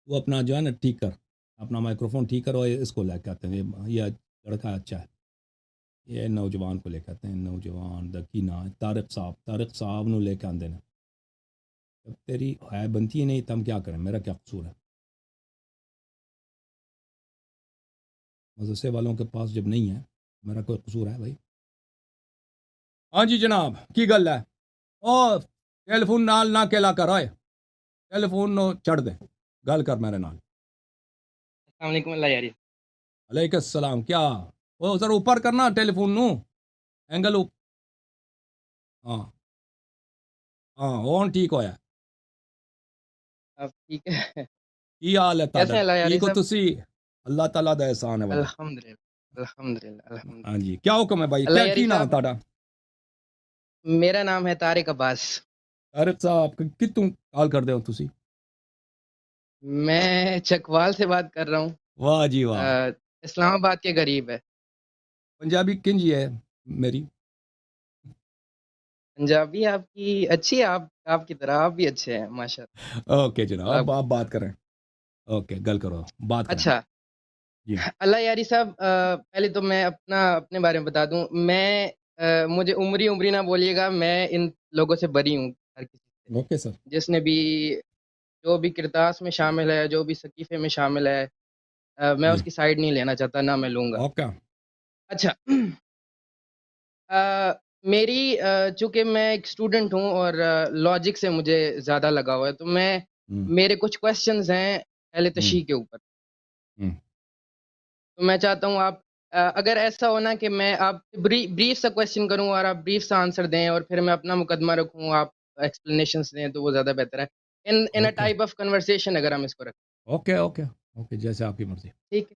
تو اپنا جو ہے نا ٹھیک کر، اپنا مائکروفون ٹھیک کرو، اس کو لے کے آتے ہیں یہ لڑکا اچھا ہے، یہ نوجوان کو لے کے آتے ہیں، نوجوان دکینا طارق صاحب نو لے کے آندے نے، جب تیری ہے بنتی ہی نہیں تم کیا کریں، میرا کیا قصور ہے؟ مدرسے والوں کے پاس جب نہیں ہے میرا کوئی قصور ہے بھائی؟ ہاں جی جناب کی گل ہے؟ او ٹیلی فون نال نہ کلا کر آئے، ٹیلی فون نو چڑھ دے، گل کر میرے نال۔ السلام علیکم اللہ یاری۔ علیکم السلام، کیا وہ ذرا اوپر کرنا ٹیلی فون نو اینگل ہاں ہاں ہون ٹھیک ہویا، اب ٹھیک ہے؟ کی حال ہے کیسے تہاڈا؟ ہیں اللہ یاری ٹھیک ہو صاحب؟ تسی؟ اللہ تعالیٰ دا احسان ہے بڑا۔ الحمدللہ الحمدللہ الحمدللہ۔ ہاں جی کیا حکم ہے بھائی، اللہ کیا یاری کی نام صاحب، تہاڈا؟ میرا نام ہے طارق عباس۔ طارق صاحب کتوں کال کر دے ہو تسی؟ میں چکوال سے بات کر رہا ہوں، واہ جی واہ، اسلام آباد کے قریب ہے۔ پنجابی کنجی ہے میری؟ پنجابی آپ کی اچھی ہے، آپ کی طرح آپ بھی اچھے ہیں ماشاء اوکے جناب، اللہ۔ اب آپ بات کریں، اوکے گل کرو، بات کریں اچھا جی۔ اللہ یاری صاحب، پہلے تو میں اپنے بارے میں بتا دوں، مجھے عمری نہ بولیے گا، میں ان لوگوں سے بری ہوں، ہر کسی سے اوکے سر۔ جس نے بھی جو بھی کرتاس میں شامل ہے، جو بھی سقیفے میں شامل ہے، میں جی اس کی سائڈ نہیں لینا چاہتا، نہ میں لوں گا۔ اوکے۔ اچھا، میری چونکہ میں ایک اسٹوڈنٹ ہوں اور لاجک سے مجھے زیادہ لگا ہوا ہے، تو ہوں میرے کچھ کوشچنز ہیں اہل ہوں تشیع کے اوپر، ہوں تو میں چاہتا ہوں آپ اگر ایسا ہونا کہ میں آپ بریف سا کوشچن کروں اور آپ بریف سا آنسر دیں اور پھر میں اپنا مقدمہ رکھوں، آپ ایکسپلینیشنس دیں، تو وہ زیادہ بہتر ہے، ان اے اوکے ٹائپ آف کنورسیشن اگر ہم اس کو رکھیں۔ اوکے اوکے اوکے، جیسے آپ کی مرضی۔ ٹھیک ہے؟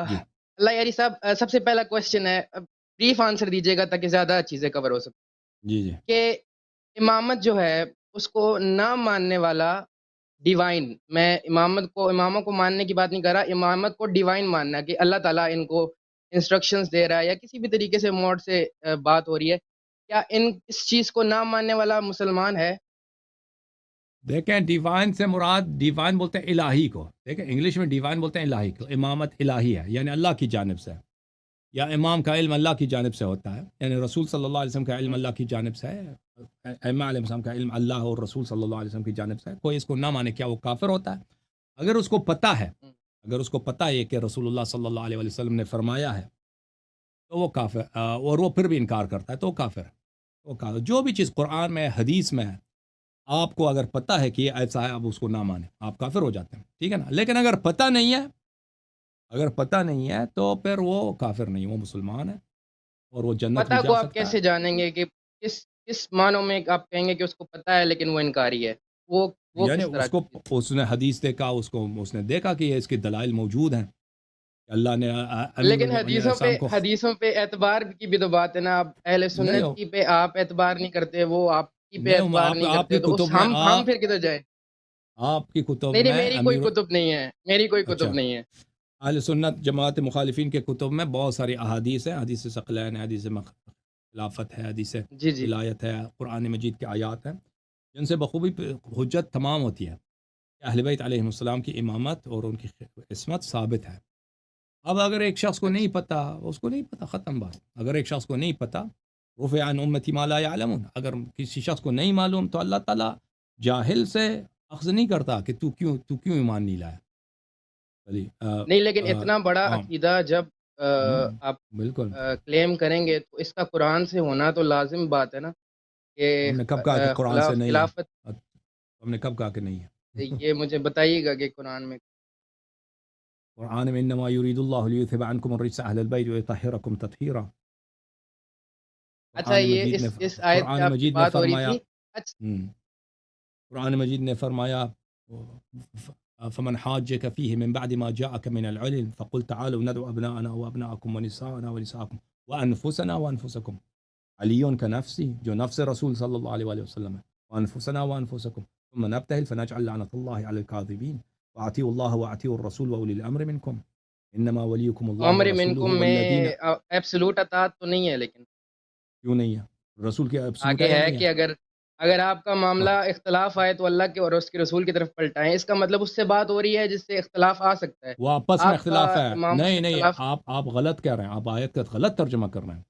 جی اللہ یاری صاحب، سب سے پہلا کوشچن ہے، بریف آنسر دیجیے گا تاکہ زیادہ چیزیں کور ہو سکیں، جی جی کہ امامت جو ہے اس کو نہ ماننے والا ڈیوائن، میں اماموں کو ماننے کی بات نہیں کر رہا، امامت کو ڈیوائن ماننا کہ اللہ تعالیٰ ان کو انسٹرکشنز دے رہا ہے یا کسی بھی طریقے سے موڈ سے بات ہو رہی ہے، کیا اس چیز کو نہ ماننے والا مسلمان ہے؟ دیکھیں، ڈیوائن سے مراد، ڈیوائن بولتے ہیں الہی کو، دیکھیں انگلش میں ڈیوائن بولتے ہیں الہی کو، امامت الہی ہے یعنی اللہ کی جانب سے، یا امام کا علم اللہ کی جانب سے ہوتا ہے، یعنی رسول صلی اللہ علیہ وسلم کا علم اللہ کی جانب سے ہے، ائمہ علیہ السلام کا علم اللہ اور رسول صلی اللہ علیہ وسلم کی جانب سے ہے، کوئی اس کو نہ مانے کیا وہ کافر ہوتا ہے؟ اگر اس کو پتہ ہے، اگر اس کو پتہ ہے کہ رسول اللہ صلی اللہ علیہ وسلم نے فرمایا ہے تو وہ کافر، اور وہ پھر بھی انکار کرتا ہے تو وہ کافر ہے، وہ کافر۔ جو بھی چیز قرآن میں حدیث میں ہے، آپ کو اگر پتہ ہے کہ یہ ایسا ہے، آپ اس کو نہ مانیں، آپ کافر ہو جاتے ہیں، ٹھیک ہے نا؟ لیکن اگر پتہ نہیں ہے، اگر پتہ نہیں ہے تو پھر وہ کافر نہیں، وہ مسلمان ہے اور وہ جنت بھی پتہ کو جا آپ سکتا ہے۔ کیسے جانیں گے کہ کس معنوں میں آپ کہیں گے کہ اس کو پتہ ہے لیکن وہ انکاری ہے، وہ یعنی کس طرح اس کی کو، چیز؟ اس نے حدیث دیکھا، اس نے دیکھا کہ یہ اس کے دلائل موجود ہیں کہ اللہ نے امیر لیکن المؤمنین علیہ السلام کو حدیثوں پہ اعتبار کی بھی تو بات ہے نا، آپ اہل نہیں سنت ہو، کی پہ آپ اعتبار نہیں کرتے، وہ آپ کی پہ نہیں اعتبار نہیں آپ کرتے، کی تو کتب میں ہم پھر کدھر جائیں؟ آپ کی کتب نہیں نہیں، میں میری کوئی امیر، کتب نہیں ہے، میری کوئی اچھا، کتب نہیں ہے۔ اہل سنت جماعت مخالفین کے کتب میں بہت ساری احادیث ہیں، حدیث ثقلین ہے، حدیث خلافت ہے، حدیث جی جی ولایت ہے، قرآن مجید کے آیات ہیں جن سے بخوبی حجت تمام ہوتی ہے کہ اہل بیت علیہ السلام کی امامت اور ان کی عصمت ثابت ہے۔ اب اگر ایک شخص کو نہیں اچھا پتہ، اس کو نہیں پتہ، ختم بات۔ اگر ایک شخص کو نہیں پتہ، رفع عن امتی ما لا يعلمون، اگر کسی شخص کو نہیں معلوم تو اللہ تعالیٰ جاہل سے اخذ نہیں کرتا کہ تو کیوں ایمان نہیں لایا۔ چلیے نہیں، لیکن اتنا بڑا ہاں عقیدہ جب آپ بالکل۔ کلیم کریں گے تو اس کا قرآن سے ہونا تو لازم بات ہے نا، کہ ہم نے کب کہا کہ قرآن سے نہیں ہے؟ خلافت، ہم نے کب کہا کہ نہیں ہے؟ یہ مجھے بتائیے گا کہ قرآن میں۔ قرآن میں انما یرید اللہ لیذهب عنکم الرجس اہل البیت ویطہرکم تطہیرا، اچھا، یہ اس آیت پہ قرآن آپ کی مجید نے بات ہو رہی فرمایا، تھی؟ اچھا قرآن مجید نے فرمایا فمن حاجك فيه من بعد ما جاءك من العلم فقل تعالوا ندعو ابناءنا وابناءكم ونساءنا ونساءكم وانفسنا وانفسكم، علی كنفسي جو نفس رسول صلی اللہ علیہ وآلہ وسلم ہے، وانفسنا وانفسكم ثم نبتهل فنجعل لعنة الله على الكاذبين واطيعوا الله واطيعوا الرسول واولي الامر منكم انما وليكم الله عمر ورسوله منکم میں والذین۔ ایبسلوٹ اطاعت تو نہیں ہے، لیکن کیوں نہیں ہے؟ رسول کی ایبسولوٹ آگے ہے یا ہے نہیں ہے؟ کہ اگر اگر آپ کا معاملہ اختلاف آئے تو اللہ کے اور اس کے رسول کی طرف پلٹائیں، اس کا مطلب اس سے بات ہو رہی ہے جس سے اختلاف آ سکتا ہے. وہ آپس میں آپ کا اختلاف ہے. اماموں سے نہیں نہیں، اختلاف. آپ غلط کہہ رہے ہیں، آپ آیت کا غلط ترجمہ کر رہے ہیں.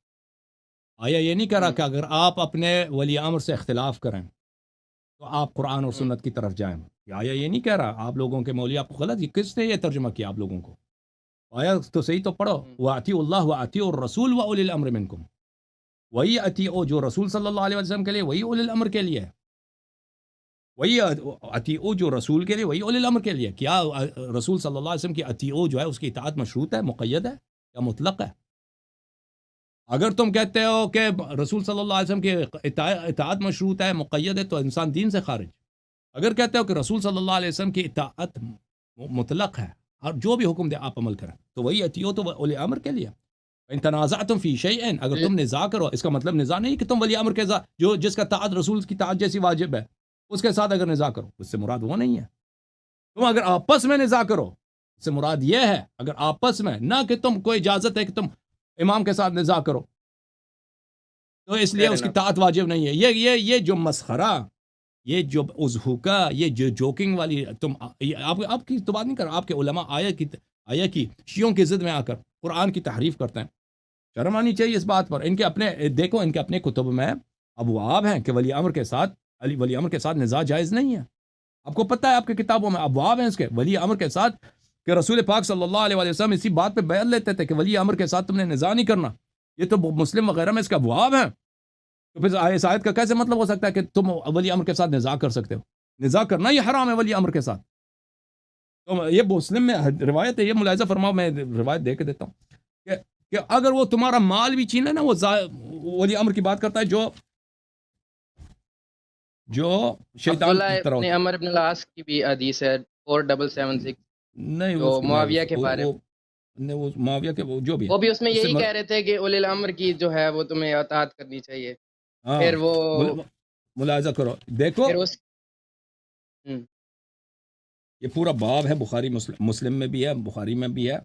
آیا یہ نہیں کہہ رہا ہم، کہ اگر آپ اپنے ولی امر سے اختلاف کریں تو آپ قرآن اور ہم، سنت کی طرف جائیں. آیا یہ نہیں کہہ رہا آپ لوگوں کے مولوی آپ کو غلط، یہ کس نے یہ ترجمہ کیا آپ لوگوں کو؟ آیا تو صحیح تو پڑھو. ہم. وَأَطِيعُوا اللَّهَ وَأَطِيعُوا الرَّسُولَ وَأُولِي الْأَمْرِ مِنْكُمْ. وہی اطیعو جو رسول صلی اللہ علیہ وسلم کے لیے، وہی اولی الامر کے لیے ہے. وہی اطیعو جو رسول کے لیے، وہی اولی الامر کے لیے. کیا رسول صلی اللہ علیہ وسلم کی اطیعو جو ہے اس کی اطاعت مشروط ہے، مقید ہے یا مطلق ہے؟ اگر تم کہتے ہو کہ رسول صلی اللہ علیہ وسلم کی اطاعت مشروط ہے، مقید ہے، تو انسان دین سے خارج. اگر کہتے ہو کہ رسول صلی اللہ علیہ وسلم کی اطاعت مطلق ہے اور جو بھی حکم دے آپ عمل کریں، تو وہی اطیعو تو اولی امر کے لیے. ان تنازعتم فی شیئن، اگر تم نزاع کرو، اس کا مطلب نزاع نہیں کہ تم ولی امر کے ساتھ جو جس کا طاعت رسول کی طاعت جیسی واجب ہے اس کے ساتھ اگر نزاع کرو، اس سے مراد وہ نہیں ہے. تم اگر آپس میں نزاع کرو، اس سے مراد یہ ہے اگر آپس میں، نہ کہ تم کوئی اجازت ہے کہ تم امام کے ساتھ نزاع کرو تو اس لیے Fair اس کی enough. طاعت واجب نہیں ہے. یہ جو مسخرہ، یہ جو ازہوکا، یہ جو جوکنگ والی، تم آپ کی تو بات نہیں کر رہا. آپ کے علماء آیا کی شیعوں کی ضد میں آ کر قرآن کی تحریف کرتے ہیں. شرم آنی چاہیے اس بات پر. ان کے اپنے دیکھو، ان کے اپنے کتب میں ابواب ہیں کہ ولی امر کے ساتھ ولی امر کے ساتھ نزاع جائز نہیں ہے. آپ کو پتہ ہے آپ کی کتابوں میں ابواب ہیں اس کے ولی امر کے ساتھ، کہ رسول پاک صلی اللہ علیہ وسلم اسی بات پہ بیان لیتے تھے کہ ولی امر کے ساتھ تم نے نزاع نہیں کرنا. یہ تو مسلم وغیرہ میں اس کے ابواب ہیں. تو پھر اس آیت کا کیسے مطلب ہو سکتا ہے کہ تم ولی امر کے ساتھ نزاع کر سکتے ہو؟ نزاع کرنا یہ حرام ہے ولی امر کے ساتھ. تو یہ مسلم میں روایت ہے، یہ ملاحظہ فرماؤ، میں روایت دے کے دیتا ہوں کہ اگر وہ تمہارا مال بھی چھین لے نا، وہ ولی امر کی بات کرتا ہے جو شیطان عبداللہ کی طرح ابن ہوتا عمر ابن العاص کی بھی حدیث ہے 4776 ہے. نہیں جو اس کی معاویہ کے بارے میں. نہیں، وہ معاویہ کے وہ جو بھی ہے وہ بھی اس میں اس سے یہی کہہ رہے تھے کہ اولی الامر کی جو ہے وہ تمہیں اطاعت کرنی چاہیے. ہاں، پھر وہ ملاحظہ کرو، دیکھو پھر اس ہم، یہ پورا باب ہے، بخاری مسلم میں بھی ہے، بخاری میں بھی ہے.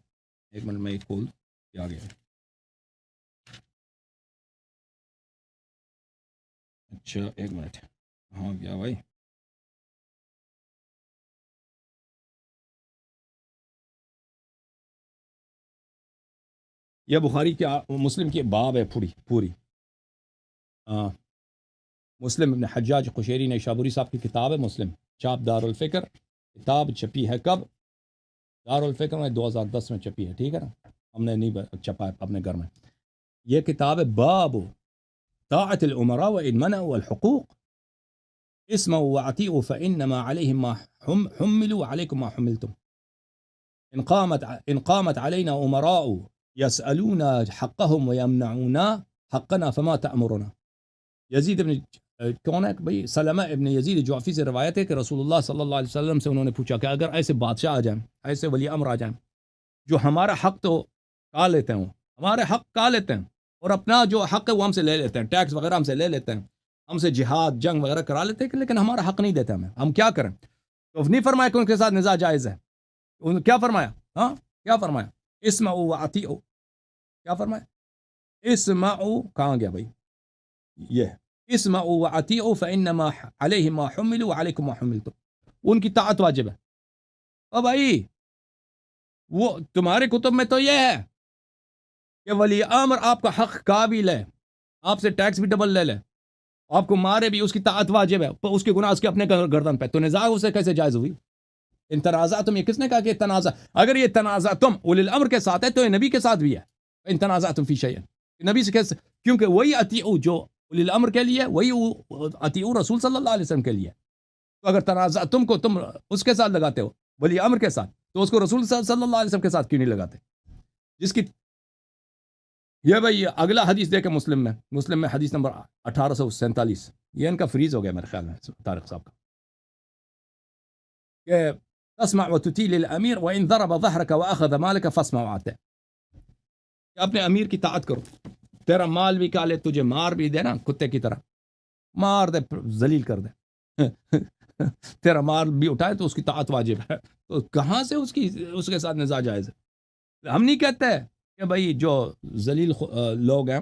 ایک منٹ میں ایک کھول آ گیا. اچھا ایک منٹ، ہاں گیا بھائی. یہ بخاری کے مسلم کی باب ہے پوری. مسلم ابن حجاج قشیری نیشابوری صاحب کی کتاب ہے مسلم، چاپ دار الفکر. کتاب چھپی ہے کب؟ دار الفکر میں 2010 میں چھپی ہے، ٹھیک ہے نا. ہم نے نہیں چھپا ہے اپنے گھر میں. یہ کتاب ہے باب طاعت الامراء وان منعوا الحقوق اسمعوا واطیعوا فانما علیہم ما حملوا علیکم ما حملتم. ان قامت علینا امراء يسألون حقهم ويمنعون حقنا فما تأمرنا. یزید ابن کون ہے بھائی؟ سلمہ ابن یزید جعفی سے روایت ہے کہ رسول اللہ صلی اللہ علیہ وسلم سے انہوں نے پوچھا کہ اگر ایسے بادشاہ آ جائیں، ایسے ولی امر آ جائیں جو ہمارا حق تو کا لیتے ہیں، ہمارے حق کا لیتے ہیں اور اپنا جو حق ہے وہ ہم سے لے لیتے ہیں، ٹیکس وغیرہ ہم سے لے لیتے ہیں، ہم سے جہاد جنگ وغیرہ کرا لیتے ہیں، لیکن ہمارا حق نہیں دیتے ہم کیا کریں؟ تو نہیں فرمایا کہ ان کے ساتھ نزاع جائز ہے. کیا فرمایا؟ ہاں کیا فرمایا؟ اسمعوا واطیعوا. کیا فرمایا؟ اسمعوا کہاں گیا بھائی؟ یہ اسمعوا واطیعوا فانما علیہم ما حملوا وعلیکم ما حملتم. ان کی طاعت واجب ہے. او بھائی وہ تمہارے کتب میں تو یہ ہے کہ ولی امر آپ کا حق کا بھی لے، آپ سے ٹیکس بھی ڈبل لے لے، آپ کو مارے بھی، اس کی طاعت واجب ہے، اس کے گناہ اس کے اپنے گردن پہ. تو نزاع اسے کیسے جائز ہوئی؟ ان تنازع تم، یہ کس نے کہا کہ تنازع؟ اگر یہ تنازع تم اولی الامر کے ساتھ ہے تو یہ نبی کے ساتھ بھی ہے. ان تنازع تم فی شیء، نبی سے کیسے؟ کیونکہ وہی اطیعوا جو اولی الامر کے لیے، وہی اطیعوا رسول صلی اللہ علیہ وسلم کے لیے. تو اگر تنازع تم اس کے ساتھ لگاتے ہو ولی امر کے ساتھ، تو اس کو رسول صلی اللہ علیہ وسلم کے ساتھ کیوں نہیں لگاتے؟ جس کی یہ بھائی اگلا حدیث دیکھیں مسلم میں حدیث نمبر 1847. یہ ان کا فریز ہو گیا میرے خیال میں طارق صاحب کا، کہ تسمع وتطیع للامیر وان ضرب ظهرك واخذ مالك فاسمع واطع. کہ اپنے امیر کی طاعت کرو، تیرا مال بھی کھا لے، تجھے مار بھی دے نا کتے کی طرح، مار دے، ذلیل کر دے، تیرا مال بھی اٹھائے تو اس کی طاعت واجب ہے. تو کہاں سے اس کے ساتھ نزاع جائز ہے؟ ہم نہیں کہتے کہ بھائی جو ذلیل لوگ ہیں،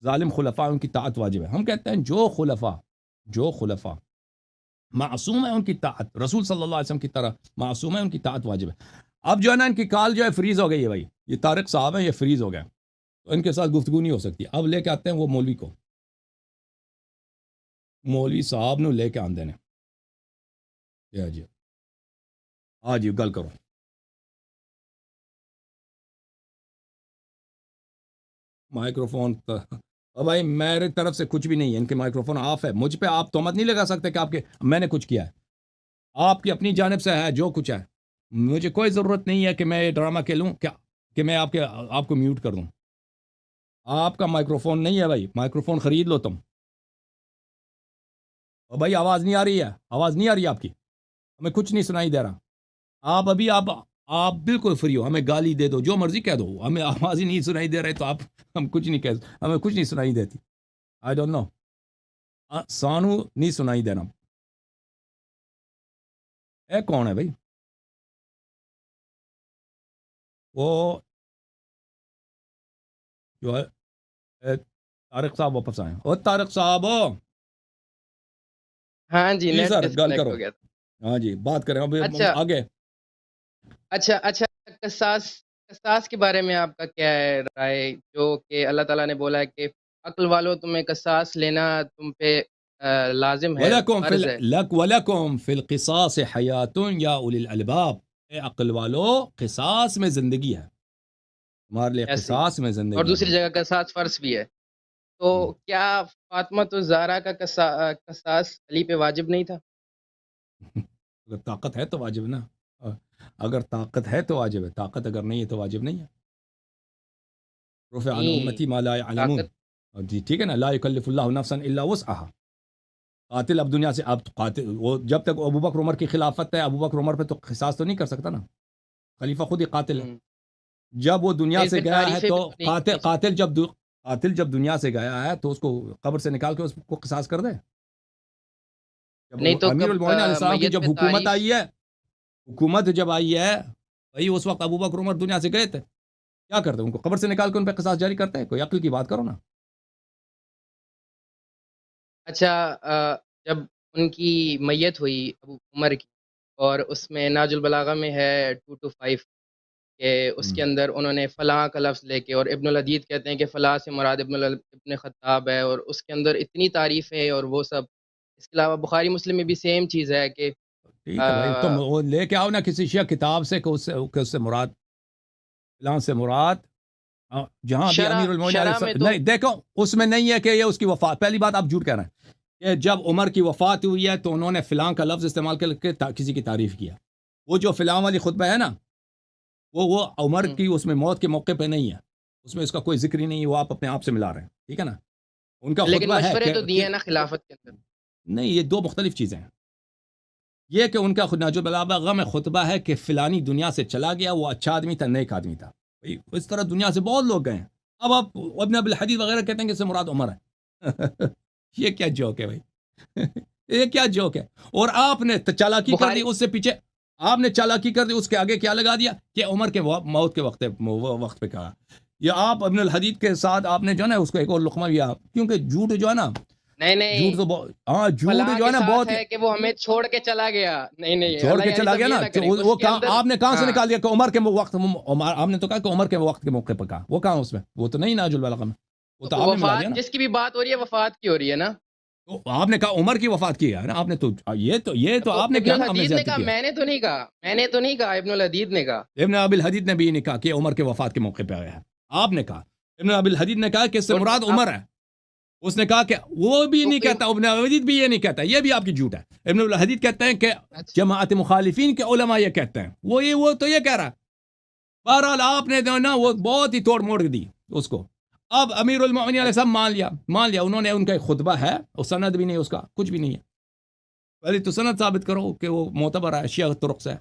ظالم خلفاء، ان کی طاعت واجب ہے. ہم کہتے ہیں جو خلفاء جو خلفاء معصوم ہے ان کی طاعت رسول صلی اللہ علیہ وسلم کی طرح معصوم ہے ان کی طاعت واجب ہے. اب جو ہے نا ان کی کال جو ہے فریز ہو گئی ہے بھائی, یہ طارق صاحب ہیں, یہ فریز ہو گئے, تو ان کے ساتھ گفتگو نہیں ہو سکتی. اب لے کے آتے ہیں وہ مولوی کو, مولوی صاحب نو لے کے آندے نے جی ہاں جی گل کرو. مائکرو فون بھائی میرے طرف سے کچھ بھی نہیں ہے, ان کے مائکرو فون آف ہے. مجھ پہ آپ تہمت نہیں لگا سکتے کہ آپ کے میں نے کچھ کیا ہے. آپ کی اپنی جانب سے ہے جو کچھ ہے. مجھے کوئی ضرورت نہیں ہے کہ میں یہ ڈرامہ کھیلوں کہ میں آپ کو میوٹ کر دوں. آپ کا مائکرو فون نہیں ہے بھائی, مائکرو فون خرید لو تم. اور بھائی آواز نہیں آ رہی ہے, آواز نہیں آ رہی ہے آپ کی, ہمیں کچھ نہیں سنائی دے رہا. آپ بالکل فری ہو, ہمیں گالی دے دو, جو مرضی کہہ دو, ہمیں آواز ہی نہیں سنائی دے رہے تو ہم کچھ نہیں کہہ, ہمیں کچھ نہیں سنائی دیتی. آئی ڈونٹ نو, سانو نہیں سنائی دینا. اے کون ہے بھائی وہ جو ہے طارق صاحب واپس آئے. اور طارق صاحب ہاں جی, جی نیٹ سر گل ڈسکنیکٹ کرو. ہو گیا تھا. ہاں جی بات کریں اب اچھا آگے. اچھا, قصاص کے بارے میں آپ کا کیا ہے رائے, جو کہ اللہ تعالیٰ نے بولا ہے کہ عقل والو تمہیں قصاص لینا تم پہ لازم ہے, فرض ہے. وَلَكُمْ فِي الْقِصَاصِ حَيَاتٌ یا اولی الالباب. اے عقل والو قصاص میں زندگی ہے, تمہارے لیے ایسے ہی, قصاص میں اور زندگی ہے. دوسری جگہ قصاص فرض بھی ہے. تو کیا فاطمہ الزہرا کا قصاص علی پہ واجب نہیں تھا؟ اگر طاقت ہے تو واجب نا, اگر طاقت ہے تو واجب ہے, طاقت اگر نہیں ہے تو واجب نہیں ہے. رفع عن نہیں, امتی ما لا يعلمون. طاقت. جی ٹھیک ہے نا, لا یکلف اللہ نفسا الا وسعها. قاتل اب دنیا سے, اب قاتل وہ جب تک ابو بکر عمر کی خلافت ہے, ابو بکر عمر پہ تو قصاص تو نہیں کر سکتا نا, خلیفہ خود ہی قاتل ہے. ہوں. جب وہ دنیا نہیں, سے پھر گیا ہے تعریفیں تو بھی تو نہیں کرنی چاہیے. قاتل جب دنیا سے گیا ہے تو اس کو قبر سے نکال کے اس کو قصاص کر دے. جب نہیں تو امیر کب المومنین علیہ السلام کی میت پہ جب حکومت تعریف. آئی ہے, حکومت جب آئی ہے بھائی, اس وقت ابو بکر عمر دنیا سے گئے تھے, کیا کرتے ان کو قبر سے نکال کے ان پہ قصاص جاری کرتے ہیں؟ کوئی عقل کی بات کرو نا. اچھا, جب ان کی میت ہوئی ابو عمر کی, اور اس میں ناج البلاغہ میں ہے 225 کہ اس کے اندر انہوں نے فلاں کا لفظ لے کے, اور ابن الحدید کہتے ہیں کہ فلاں سے مراد ابن خطاب ہے, اور اس کے اندر اتنی تعریف ہے اور وہ سب. اس کے علاوہ بخاری مسلم میں بھی سیم چیز ہے کہ ٹھیک ہے بھائی, تم وہ لے کے آؤ نا کسی شیعہ کتاب سے کہ اس سے مراد فلاں سے مراد جہاں بھی امیر المومنین شرح علیہ میں تو نہیں دیکھو اس میں نہیں ہے کہ یہ اس کی وفات. پہلی بات آپ جھوٹ کہہ رہے ہیں کہ جب عمر کی وفات ہوئی ہے تو انہوں نے فلاں کا لفظ استعمال کر کے کسی کی تعریف کیا. وہ جو فلاں والی خطبہ ہے نا, وہ عمر کی اس میں موت کے موقع پہ نہیں ہے, اس میں اس کا کوئی ذکر ہی نہیں ہے, وہ آپ اپنے آپ سے ملا رہے ہیں. ٹھیک ہے نا, ان کا لیکن خطبہ ہے مشورے تو دیے کہ ہیں نا خلافت کے اندر. نہیں, یہ دو مختلف چیزیں ہیں. یہ کہ ان کا ناج البلاغہ میں خطبہ ہے کہ فلانی دنیا سے چلا گیا, وہ اچھا آدمی تھا, نیک آدمی تھا. بھائی اس طرح دنیا سے بہت لوگ گئے ہیں. اب آپ ابن ابی الحدیث وغیرہ کہتے ہیں کہ اس سے مراد عمر ہے. یہ کیا جوک ہے بھائی, یہ کیا جوک ہے. اور آپ نے چالاکی کر دی, اس سے پیچھے آپ نے چالاکی کر دی, اس کے آگے کیا لگا دیا کہ عمر کے موت کے وقت پہ کہا. یا آپ ابن الحدیث کے ساتھ آپ نے جو ہے نا اس کو ایک اور لقمہ دیا, کیونکہ جھوٹ جو ہے نا, نہیں, جھوٹ تو ہاں جھوٹ فلاں جو کے ہے نا ساتھ بہت ہے کہ وہ ہمیں چھوڑ کے چلا گیا. نہیں, چھوڑ اللہ کے یعنی چلا تب گیا یہ نا, نہ کریں. وہ اس کے اندر آپ نے کہاں سے ہاں, نکال دیا کہ عمر کے وقت, آپ نے تو کہا کہ عمر کے وقت کے موقع پہ کہا, وہ کہاں اس میں, وہ تو نہیں ناج البلاغہ میں, وہ تو آپ نے ملا دیا وفات نا. جس کی بھی بات ہو رہی ہے وفات کی ہو رہی ہے نا. تو آپ نے کہا عمر کی وفات کی ہے نا, آپ نے تو یہ تو آپ نے ابن کیا نا, آپ نے الحدید نے زیادتی کہا, کیا. میں نے تو نہیں کہا, ابن الحدید نے کہا. ابن ابی الحدیث نے بھی نہیں کہا کہ عمر کے وفات کے موقع پہ آیا ہے, آپ نے کہا. ابن ابی الحدیث نے کہا کہ اس سے مراد عمر ہے, اس نے کہا کہ وہ بھی نہیں کہتا, ابن الحدیث بھی یہ نہیں کہتا, یہ بھی آپ کی جھوٹ ہے. ابن الحدیث کہتے ہیں کہ جماعت مخالفین کے علماء یہ کہتے ہیں, وہ تو یہ کہہ رہا ہے. بہرحال آپ نے جو نا وہ بہت ہی توڑ موڑ دی اس کو. اب امیر المومنین علیہ السلام مان لیا, انہوں نے, ان کا ایک خطبہ ہے, اور سند بھی نہیں اس کا, کچھ بھی نہیں ہے. پہلے تو سند ثابت کرو کہ وہ معتبر ہے شیعہ طرق سے.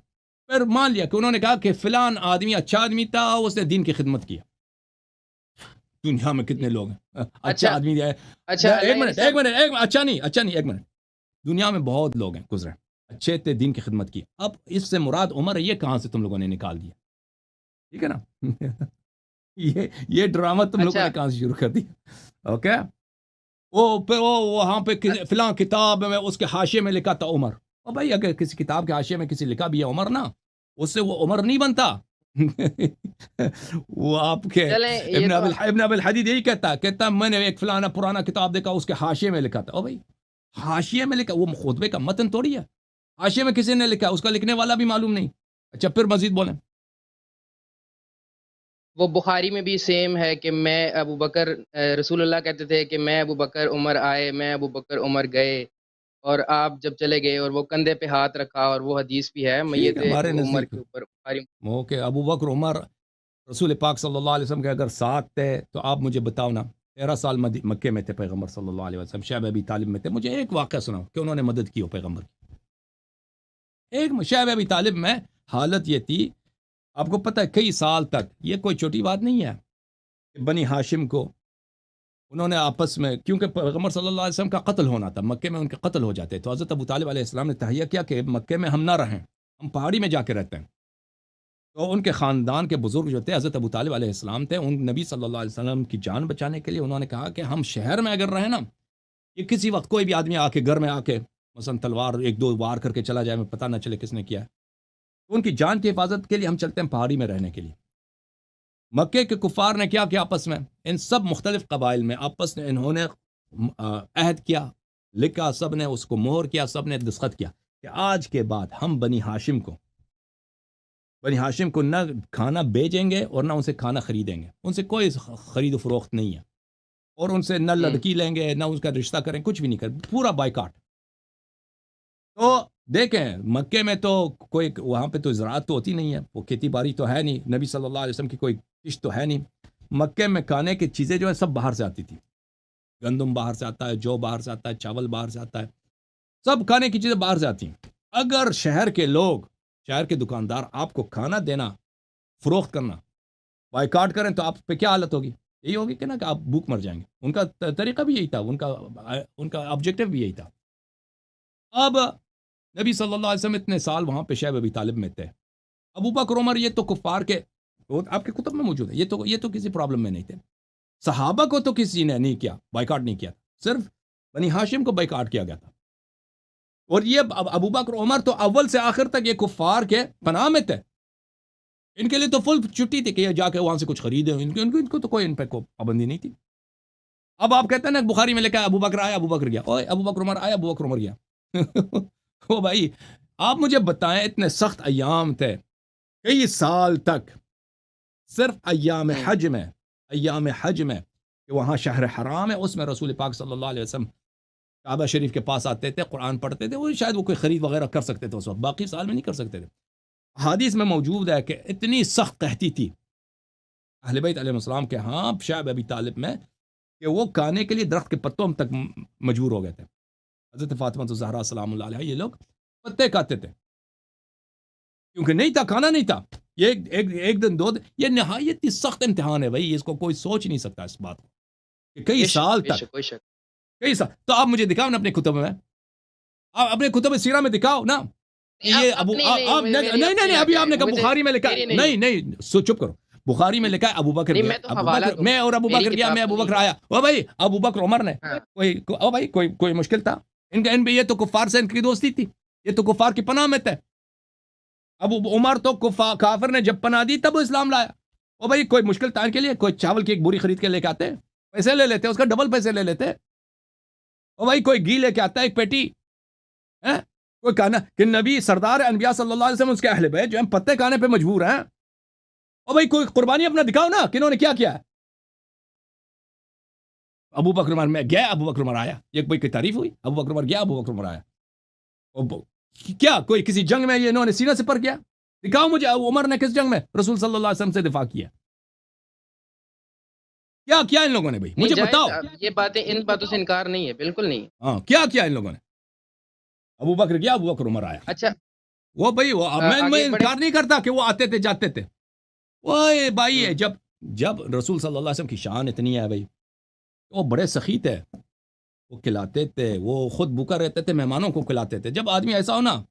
پھر مان لیا کہ انہوں نے کہا کہ فلان آدمی اچھا آدمی تھا, اس نے دین کی خدمت کیا. دنیا میں کتنے لوگ ہیں اچھا آدمی ہے. ایک منٹ, اچھا نہیں, ایک منٹ. دنیا میں بہت لوگ ہیں گزرے اچھے تھے, دین کی خدمت کی. اب اس سے مراد عمر ہے, یہ کہاں سے تم لوگوں نے نکال دیا؟ ٹھیک ہے نا. یہ ڈرامہ تم لوگوں نے کہاں سے شروع کر دیا. اوکے, وہ وہاں پہ فلاں کتاب میں اس کے حاشیے میں لکھا تھا عمر. اور بھائی اگر کسی کتاب کے حاشیے میں کسی لکھا بھی ہے عمر نا، اس سے وہ عمر نہیں بنتا. وہ آپ کے چلیں یہ تو ابن ابی الحدید یہی کہتا ہے میں نے ایک فلانا پرانا کتاب دیکھا، اس کے حاشیے میں لکھا تھا. او بھائی حاشیے میں لکھا، وہ خطبے کا متن تھوڑی ہے. حاشیے میں کسی نے لکھا، اس کا لکھنے والا بھی معلوم نہیں. اچھا پھر مزید بولیں. وہ بخاری میں بھی سیم ہے کہ میں ابو بکر رسول اللہ کہتے تھے کہ میں ابو بکر عمر آئے، میں ابو بکر عمر گئے، اور آپ جب چلے گئے اور وہ کندھے پہ ہاتھ رکھا، اور وہ حدیث بھی ہے ٹھیک میت ہے، ہمارے عمر نزدیک کے اوپر بخاری. وہ کہ ابو بکر عمر رسول پاک صلی اللہ علیہ وسلم کے اگر ساتھ تھے تو آپ مجھے بتاؤ نا. 13 سال مکے میں تھے پیغمبر صلی اللہ علیہ وسلم، شعب ابی طالب میں تھے. مجھے ایک واقعہ سناؤ کہ انہوں نے مدد کی ہو پیغمبر کی. ایک شعب ابی طالب میں حالت یہ تھی، آپ کو پتہ ہے کئی سال تک، یہ کوئی چھوٹی بات نہیں ہے، بنی ہاشم کو انہوں نے آپس میں، کیونکہ پیغمبر صلی اللہ علیہ وسلم کا قتل ہونا تھا، مکے میں ان کے قتل ہو جاتے، تو حضرت ابو طالب علیہ السلام نے تہیہ کیا کہ مکے میں ہم نہ رہیں، ہم پہاڑی میں جا کے رہتے ہیں. تو ان کے خاندان کے بزرگ جو تھے حضرت ابو طالب علیہ السلام تھے، ان نبی صلی اللہ علیہ وسلم کی جان بچانے کے لیے انہوں نے کہا کہ ہم شہر میں اگر رہیں نا، یہ کسی وقت کوئی بھی آدمی آ کے گھر میں آ کے مثلا تلوار ایک دو وار کر کے چلا جائے، میں پتہ نہ چلے کس نے کیا ہے. تو ان کی جان کی حفاظت کے لیے ہم چلتے ہیں پہاڑی میں رہنے کے لیے. مکے کے کفار نے کیا آپس میں، ان سب مختلف قبائل میں آپس میں انہوں نے عہد کیا، لکھا، سب نے اس کو مہر کیا، سب نے دستخط کیا کہ آج کے بعد ہم بنی ہاشم کو نہ کھانا بیچیں گے اور نہ ان سے کھانا خریدیں گے. ان سے کوئی خرید و فروخت نہیں ہے، اور ان سے نہ لڑکی لیں گے نہ اس کا رشتہ کریں، کچھ بھی نہیں کریں، پورا بائیکاٹ. تو دیکھیں مکے میں تو کوئی وہاں پہ تو زراعت تو ہوتی نہیں ہے، وہ کھیتی باڑی تو ہے نہیں، نبی صلی اللہ علیہ وسلم کی کوئی کشت تو ہے نہیں. مکے میں کھانے کی چیزیں جو ہیں سب باہر سے آتی تھی. گندم باہر سے آتا ہے، جو باہر سے آتا ہے، چاول باہر سے آتا ہے، سب کھانے کی چیزیں باہر سے آتی ہیں. اگر شہر کے لوگ، شہر کے دکاندار آپ کو کھانا دینا، فروخت کرنا بائیکاٹ کریں تو آپ پہ کیا حالت ہوگی؟ یہی ہوگی کہ نا کہ آپ بھوک مر جائیں گے. ان کا طریقہ بھی یہی تھا، ان کا آبجیکٹو بھی یہی تھا. اب نبی صلی اللہ علیہ وسلم اتنے سال وہاں پہ شعب ابی طالب میں تھے. ابو بکر عمر یہ تو کفار کے، آپ کے کتب میں موجود ہے، یہ تو کسی پرابلم میں نہیں تھے. صحابہ کو تو کسی نے نہیں کیا، بائیکاٹ نہیں کیا، صرف بنی ہاشم کو بائیکاٹ کیا گیا تھا. اور یہ ابو بکر عمر تو اول سے آخر تک یہ کفار کے پناہ میں تھے. ان کے لیے تو فل چھٹی تھی کہ یہ جا کے وہاں سے کچھ خریدیں، ان کو تو کوئی ان پہ کوئی پابندی نہیں تھی. اب آپ کہتے ہیں نا بخاری میں لکھا ہے ابو بکر آیا ابو بکر گیا، اوے ابو بکر عمر آیا ابو بکر عمر گیا. او بھائی آپ مجھے بتائیں، اتنے سخت ایام تھے کئی سال تک، صرف ایام حج میں کہ وہاں شہر حرام ہے، اس میں رسول پاک صلی اللہ علیہ وسلم کعبہ شریف کے پاس آتے تھے، قرآن پڑھتے تھے، وہ شاید وہ کوئی خرید وغیرہ کر سکتے تھے اس وقت، باقی سال میں نہیں کر سکتے تھے. حدیث میں موجود ہے کہ اتنی سخت قحطی تھی اہل بیت علیہ السلام کے ہاں شعب ابی طالب میں کہ وہ کھانے کے لیے درخت کے پتوں تک مجبور ہو گئے تھے. حضرت فاطمہ الزہرا سلام اللہ علیہ یہ لوگ پتے کھاتے تھے کیونکہ نہیں تھا، کھانا نہیں تھا. یہ ایک دن دو دن، یہ نہایت ہی سخت امتحان ہے بھائی، اس کو کوئی سوچ نہیں سکتا اس بات کو کہ کئی سال تک، کئی سال. تو آپ مجھے دکھاؤ نا اپنے کتب میں، آپ اپنے کتب سیرہ میں دکھاؤ نا یہ ابو نہیں ابھی آپ نے کہا بخاری میں لکھا، نہیں چپ کرو. بخاری میں لکھا ہے ابو بکر گیا، میں اور ابو بکر گیا، میں ابو بکر آیا. او بھائی ابو بکر عمر نے کوئی مشکل تھا ان پہ؟ یہ تو کفار سے ان کی دوستی تھی، یہ تو کفار کی پناہ میں تھے. ابو عمر تو کافر نے جب پناہ دی تب وہ اسلام لایا. او بھائی کوئی مشکل تھا ان کے لیے؟ کوئی چاول کی ایک بوری خرید کے لے کے آتے، پیسے لے لیتے، اس کا ڈبل پیسے لے لیتے. او بھائی کوئی گھی لے کے آتا ہے ایک پیٹی، کوئی کہنا کہ نبی سردار انبیاء صلی اللہ علیہ وسلم اس کے اہل بیت جو ہم پتے کھانے پہ مجبور ہیں. او بھائی کوئی قربانی اپنا دکھاؤ نا کہ انہوں نے کیا کیا ہے. ابو بکر عمر میں گیا، ابو بکر عمر آیا، یہ کوئی تعریف ہوئی؟ ابو بکر عمر گیا، ابو بکر عمر آیا. کیا کوئی کسی جنگ میں یہ انہوں نے سینہ سے پر کیا؟ دکھاؤ مجھے عمر نے کس جنگ میں رسول صلی اللہ علیہ وسلم سے دفاع کیا؟ کیا کیا ان لوگوں نے بھائی مجھے بتاؤ. یہ باتیں، ان باتوں سے انکار نہیں ہے، بالکل نہیں. ہاں کیا کیا ان لوگوں نے؟ ابو بکر گیا، ابو بکر عمر آیا. اچھا وہ بھائی میں انکار نہیں کرتا کہ وہ آتے تھے جاتے تھے. وہ بھائی جب رسول صلی اللہ علیہ وسلم کی شان اتنی ہے بھائی، وہ بڑے سخی تھے، وہ کھلاتے تھے، وہ خود بھوکا رہتے تھے، مہمانوں کو کھلاتے تھے. جب آدمی ایسا ہو نا،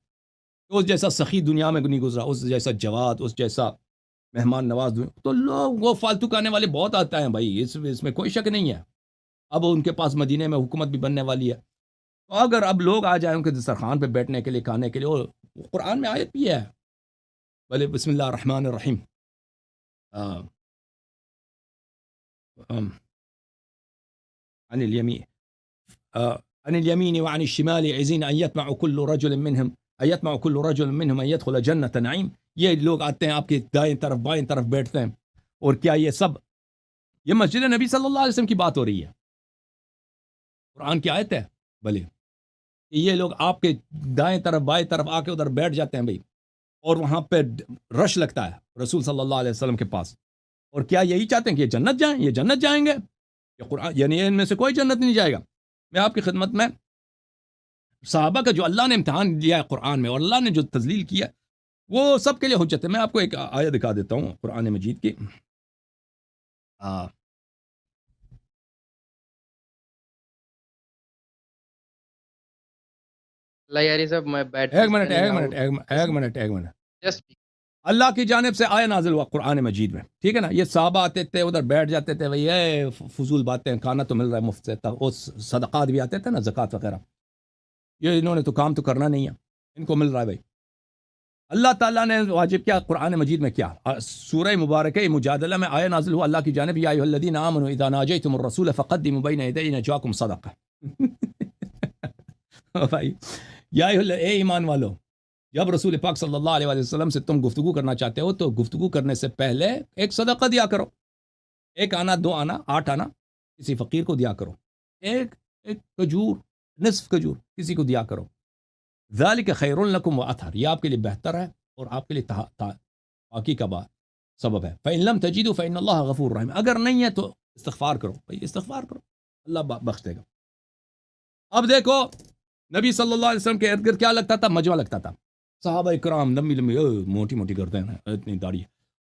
اس جیسا سخی دنیا میں نہیں گزرا، اس جیسا جواد، اس جیسا مہمان نواز، تو لوگ وہ فالتو کھانے والے بہت آتا ہیں بھائی، اس میں کوئی شک نہیں ہے. اب ان کے پاس مدینے میں حکومت بھی بننے والی ہے. تو اگر اب لوگ آ جائیں ان کے دسترخوان پہ بیٹھنے کے لیے کھانے کے لیے, اور قرآن میں آیت بھی ہے, بھلے بسم اللہ الرحمن الرحیم عن اليمين عن اليمين وعن الشمال عزين أن يطمع كل رجل منهم أن يدخل جنة نعيم. یہ لوگ آتے ہیں آپ کے دائیں طرف بائیں طرف بیٹھتے ہیں, اور کیا یہ سب یہ مسجد نبی صلی اللہ علیہ وسلم کی بات ہو رہی ہے, قرآن کی آیت ہے بھلے, یہ لوگ آپ کے دائیں طرف بائیں طرف آ کے ادھر بیٹھ جاتے ہیں بھائی, اور وہاں پہ رش لگتا ہے رسول صلی اللہ علیہ وسلم کے پاس, اور کیا یہی چاہتے ہیں کہ یہ جنت جائیں, یہ جنت جائیں گے, یہ قرآن یعنی ان میں سے کوئی جنت نہیں جائے گا. میں آپ کی خدمت میں صحابہ کا جو اللہ نے امتحان لیا ہے قرآن میں, اور اللہ نے جو تذلیل کیا وہ سب کے لیے حجت ہے. میں آپ کو ایک آیت دکھا دیتا ہوں قرآن مجید کی. اللہ یاری صاحب میں بیٹھ ایک منٹ اللہ کی جانب سے آیا نازل ہوا قرآن مجید میں, ٹھیک ہے نا. یہ صحابہ آتے تھے ادھر بیٹھ جاتے تھے, بھائی یہ فضول باتیں, کھانا تو مل رہا ہے مفت سے, اور صدقات بھی آتے تھے نا, زکوٰۃ وغیرہ, یہ انہوں نے تو کام تو کرنا نہیں ہے, ان کو مل رہا ہے بھائی. اللہ تعالیٰ نے واجب کیا قرآن مجید میں, کیا سورہ مبارکہ مجادلہ میں آیا نازل ہوا اللہ کی جانب, یا ایھا الذین آمنوا اذا ناجیتم الرسول فقدموا بین یدی نجواکم صدقہ. بھائی یا اے ایمان والو, جب رسول پاک صلی اللہ علیہ وسلم سے تم گفتگو کرنا چاہتے ہو تو گفتگو کرنے سے پہلے ایک صدقہ دیا کرو, 1 آنا 2 آنا 8 آنا کسی فقیر کو دیا کرو, ایک کھجور نصف کھجور کسی کو دیا کرو. ذالک خیر لکم واطہر, یہ آپ کے لیے بہتر ہے اور آپ کے لیے پاکی کا سبب ہے. فإن لم تجدوا فإن اللہ غفور رحیم, اگر نہیں ہے تو استغفار کرو, بھائی استغفار کرو, اللہ بخش دے گا. اب دیکھو نبی صلی اللہ علیہ وسلم کے ارد گرد کیا لگتا تھا, مجمع لگتا تھا, صحابہ کرام لمبی موٹی موٹی گردن ہیں, اتنی داڑھی,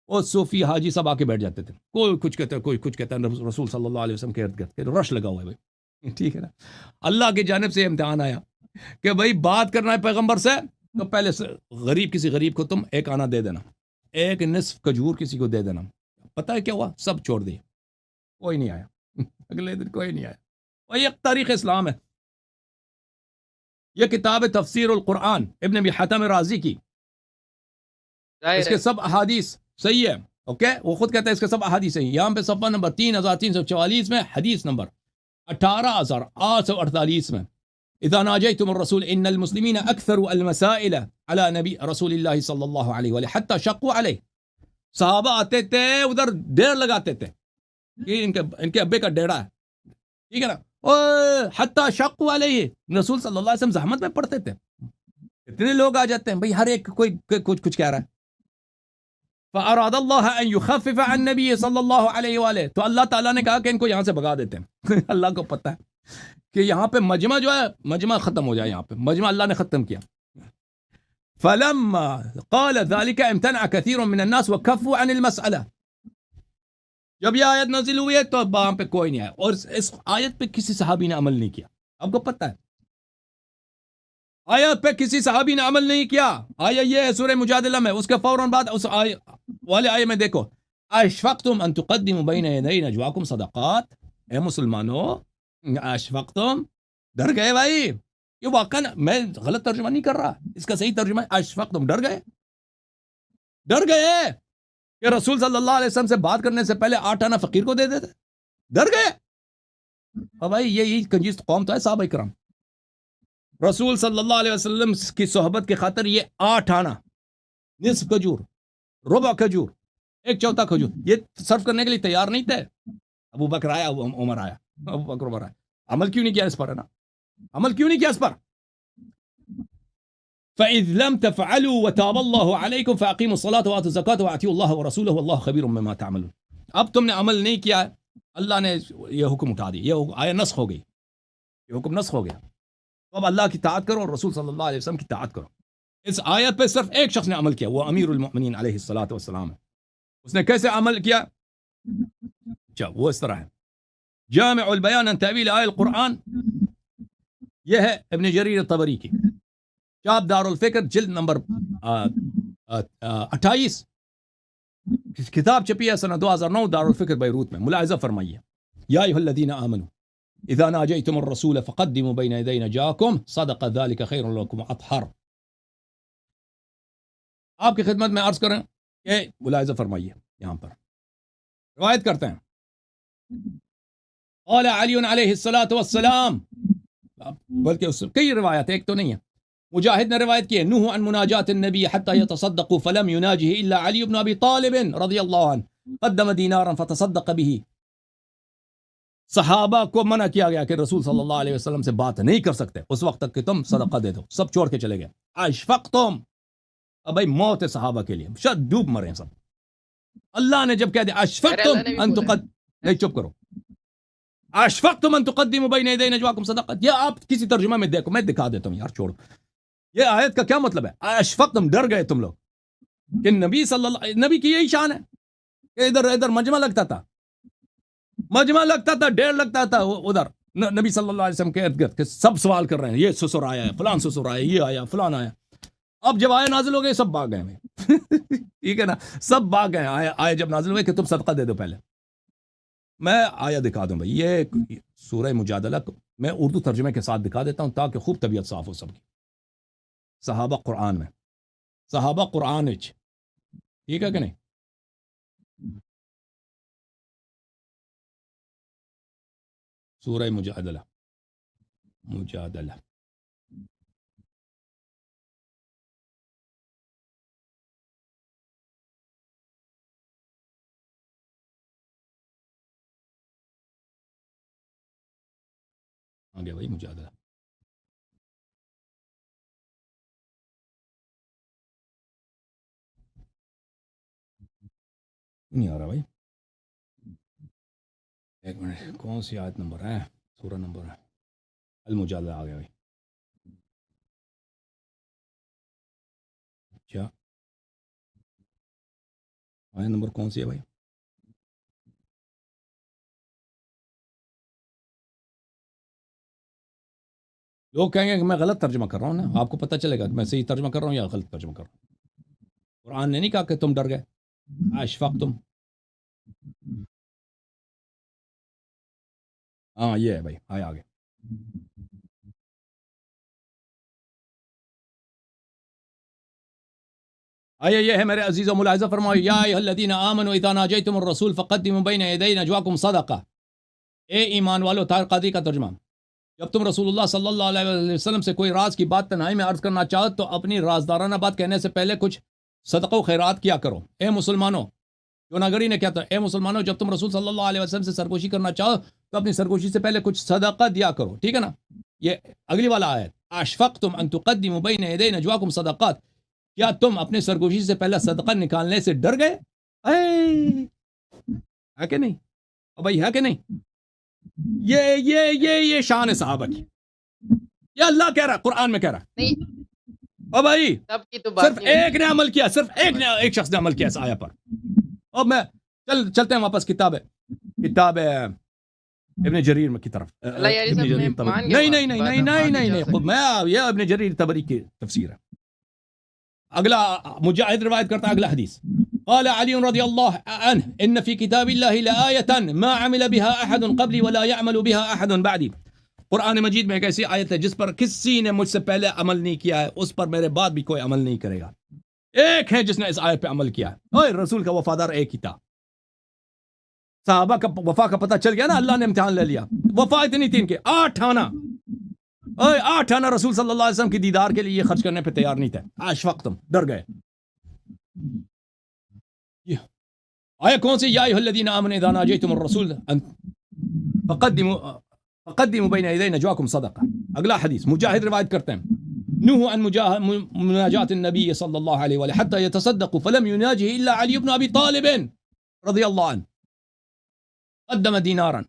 اور صوفی حاجی سب آ کے بیٹھ جاتے تھے, کوئی کچھ کہتا ہے کوئی کچھ کہتا ہے, رسول صلی اللہ علیہ وسلم کے ارد گرد رش لگا ہوا ہے بھائی, ٹھیک ہے نا. اللہ کی جانب سے امتحان آیا کہ بھائی بات کرنا ہے پیغمبر سے تو پہلے کسی غریب کو تم 1 آنا دے دینا, 1 نصف کھجور کسی کو دے دینا. پتہ ہے کیا ہوا, سب چھوڑ دیے, کوئی نہیں آیا, اگلے دن کوئی نہیں آیا. اور یہ تاریخ اسلام ہے. یہ کتاب تفسیر القرآن ابن ابی حاتم رازی کی, اس کے سب احادیث صحیح ہے, اوکے, وہ خود کہتا ہے اس کے سب احادیث صحیح. یہاں پہ صفحہ نمبر 3344 میں حدیث نمبر 18848 میں, اذا ناجیتم الرسول ان المسلمین اکثروا المسائل علی نبی رسول اللہ صلی اللہ علیہ وآلہ حتی شقوا علیہ. صحابہ آتے تھے ادھر دیر لگاتے تھے کہ ان کے ابے کا ڈیڑا ہے, ٹھیک ہے نا, حتی شقوا علیہ, رسول صلی اللہ علیہ وسلم زحمت میں پڑھتے تھے. اتنے لوگ آ جاتے ہیں بھائی, ہر ایک کوئی کچھ کہہ رہا ہے. فاراد اللہ ان یخفف عن نبی صلی اللہ علیہ وآلہ, تو اللہ تعالیٰ نے کہا کہ ان کو یہاں سے بگا دیتے ہیں. اللہ کو پتہ ہے کہ یہاں پہ مجمع جو ہے مجمع ختم ہو جائے, یہاں پہ مجمع اللہ نے ختم کیا. فلما قال ذلك امتنع كثير من الناس وكفوا عن المسألة. جب یہ آیت نازل ہوئی ہے تو وہاں پہ کوئی نہیں آیا, اور اس آیت پہ کسی صحابی نے عمل نہیں کیا. آپ کو پتہ ہے آیت پہ کسی صحابی نے عمل نہیں کیا. آیا یہ ہے سورہ مجادلہ میں, اس کے فوراً بعد اس والے آیے میں دیکھو, اشفقتم ان تقدموا بین یدی نجواکم صدقات. اے مسلمانوں, اشفقتم, ڈر گئے بھائی, یہ واقعا میں غلط ترجمہ نہیں کر رہا, اس کا صحیح ترجمہ ہے اشفقتم, ڈر گئے کہ رسول صلی اللہ علیہ وسلم سے بات کرنے سے پہلے 8 آنا فقیر کو دے دیتے, ڈر گئے. اور بھائی یہی کنجوس قوم تو ہے صحابہ کرام. رسول صلی اللہ علیہ وسلم کی صحبت کی خاطر یہ 8 آنا, نصف کھجور, ربع کھجور, 1/4 کھجور, یہ صرف کرنے کے لیے تیار نہیں تھے. ابو بکر آیا, عمر آیا, ابو بکر عمر آیا, عمل کیوں نہیں کیا اس پر, ہے نا, عمل کیوں نہیں کیا اس پر. فَإِذْ لَمْ تَفْعَلُوا وَتَابَ اللَّهُ عَلَيْكُمْ فَأَقِيمُوا الصَّلَاةَ وَآتُوا الزَّكَاةَ وَأَطِيعُوا اللَّهَ وَرَسُولَهُ وَاللَّهُ خَبِيرٌ بِمَا تَعْمَلُونَ. اب تم نے عمل نہیں کیا, اللہ نے یہ حکم اٹھا دی, یہ آیت نسخ ہو گئی, یہ حکم نسخ ہو گیا. تو اب اللہ کی اطاعت کرو اور رسول صلی اللہ علیہ وسلم کی اطاعت کرو. اس آیت پہ صرف ایک شخص نے عمل کیا, وہ امیر المؤمنین علیہ الصلوۃ والسلام ہے. اس نے کیسے عمل کیا؟ اچھا وہ اس طرح ہے. جامع البیان عن تأویل آیۃ القرآن, یہ ہے ابن جریر الطبری کی, چاپ دار الفکر, جلد نمبر 28, کتاب چھپی ہے سنہ 2009 دار الفکر بیروت میں. ملاحظہ فرمائیے, یا ایھا الذین آمنوا, اذا ناجيتم الرسول فقدموا بين يدي نجواكم صدق ذلك خير لكم واطهر. آپ کی خدمت میں عرض کریں کہ ملاحظہ فرمائیے یہاں پر روایت کرتے ہیں قال علی علیہ الصلوۃ والسلام، بلکہ اس کئی روایات ایک تو نہیں ہے. مجاہد نے روایت کی ہے نوح عن مناجات النبی حتى يتصدقوا فلم يناجه الا علي بن ابي طالب رضی اللہ عنہ قدم دینارا فتصدق به. صحابہ کو منع کیا گیا کہ رسول صلی اللہ علیہ وسلم سے بات نہیں کر سکتے اس وقت تک کہ تم صدقہ دے دو. سب چھوڑ کے چلے گئے. اشفقتم، اب بھائی موت ہے صحابہ کے لیے، شاید ڈوب مرے ہیں سب. اللہ نے جب کہہ دیا اشفقتم ان تقدم، نہیں چپ کرو، اشفقتم ان تقدموا بین یدی نجواکم صدقات. یہ آپ کسی ترجمہ میں دیکھو، میں دکھا دیتا ہوں یار، چھوڑو. یہ آیت کا کیا مطلب ہے؟ اشفقتم، ڈر گئے تم لوگ کہ نبی صلی اللہ، نبی کی یہی شان ہے کہ ادھر ادھر مجمع لگتا تھا، ڈیر لگتا تھا ادھر نبی صلی اللہ علیہ وسلم کے ارد گرد، کہ سب سوال کر رہے ہیں، یہ سسر آیا ہے، فلان سسر آیا، یہ آیا، فلان آیا. اب جب آئے نازل ہو گئے سب بھاگ گئے. ٹھیک ہے نا، سب بھاگ گئے. آئے جب نازل ہوئے کہ تم صدقہ دے دو. پہلے میں آیا دکھا دوں بھائی، یہ سورہ مجادلہ میں اردو ترجمے کے ساتھ دکھا دیتا ہوں تاکہ خوب طبیعت صاف ہو سب کی. صحابہ قرآن میں، صحابہ قرآن وچ، ٹھیک ہے کہ نہیں؟ سورہ مجادلہ آگے بھائی مجادلہ. نہیں آ رہا بھائی، ایک منٹ، کون سی آیت نمبر ہے؟ سورہ نمبر ہے المجادلہ. آ گیا بھائی. اچھا آیت نمبر کون سی ہے بھائی؟ لوگ کہیں گے کہ میں غلط ترجمہ کر رہا ہوں نا، آپ کو پتہ چلے گا کہ میں صحیح ترجمہ کر رہا ہوں یا غلط ترجمہ کر رہا ہوں. قرآن نے نہیں کہا کہ تم ڈر گئے. اشفقتم، ہاں یہ ہے بھائی، آیا آگے. آیا یہ ہے میرے عزیزو، ملاحظہ فرماؤ، یا ایھا الذین آمنوا اذا ناجیتم الرسول فقدموا بین یدی نجواکم صدقہ. اے ایمان والو، طاہر قادری کا ترجمہ، جب تم رسول اللہ صلی اللہ علیہ وسلم سے کوئی راز کی بات تنہائی میں عرض کرنا چاہو تو اپنی رازدارانہ بات کہنے سے پہلے کچھ صدقہ و خیرات کیا کرو. اے مسلمانوں، جوناگری نے کیا تھا، اے مسلمانوں جب تم رسول صلی اللہ علیہ وسلم سے سرگوشی کرنا چاہو تو اپنی سرگوشی سے پہلے کچھ صدقہ دیا کرو. ٹھیک ہے نا. یہ اگلی والا آیت، اشفقتم ان تقدموا بین یدی نجواکم صدقات، کیا تم اپنے سرگوشی سے پہلے صدقہ نکالنے سے ڈر گئے؟ ہے کہ نہیں؟ بھائی ہے کہ نہیں؟ یہ شان ہے صحابہ کی. یہ اللہ کہہ رہا، قرآن میں کہہ رہا. نہیں او بھائی سب کی تو بات صرف ایک نے عمل کیا، صرف ایک شخص نے عمل کیا اس آیا پر. اب میں چلتے ہیں واپس کتاب ابن جریر کی طرف. ابن جریر طبری، نہیں، میں یہ ابن جریر طبری کی تفسیر ہے. اگلا مجاہد روایت کرتا ہے اگلا حدیث. قال علی رضی اللہ عنہ ان فی کتاب اللہ لآیۃ ما عمل بها احد قبلی ولا يعمل بها احد بعدی. قرآن مجید میں ایک ایسی آیت ہے جس پر کسی نے مجھ سے پہلے عمل نہیں کیا ہے، اس پر میرے بعد بھی کوئی عمل نہیں کرے گا. ایک ہے جس نے اس آیت پہ عمل کیا ہے، اوے رسول کا وفادار ایک ہی تھا. صحابہ کا وفا کا پتہ چل گیا نا، اللہ نے امتحان لے لیا. وفا اتنی تھی ان کے 8 آنا رسول صلی اللہ علیہ وسلم کی دیدار کے لیے خرچ کرنے پہ تیار نہیں تھے. اشفقتم، ڈر گئے. آیا کون سی؟ یا ایھا الذین آمنوا اذا ناجیتم الرسول فقدموا بین یدی نجواکم صدقہ. اگلا حدیث مجاہد روایت کرتے ہیں، نوح عن مناجات النبی صلی اللہ علیہ وآلہ حتی یتصدقوا فلم یناجہ الا علی بن ابی طالب رضی اللہ عنہ قدم دینارا.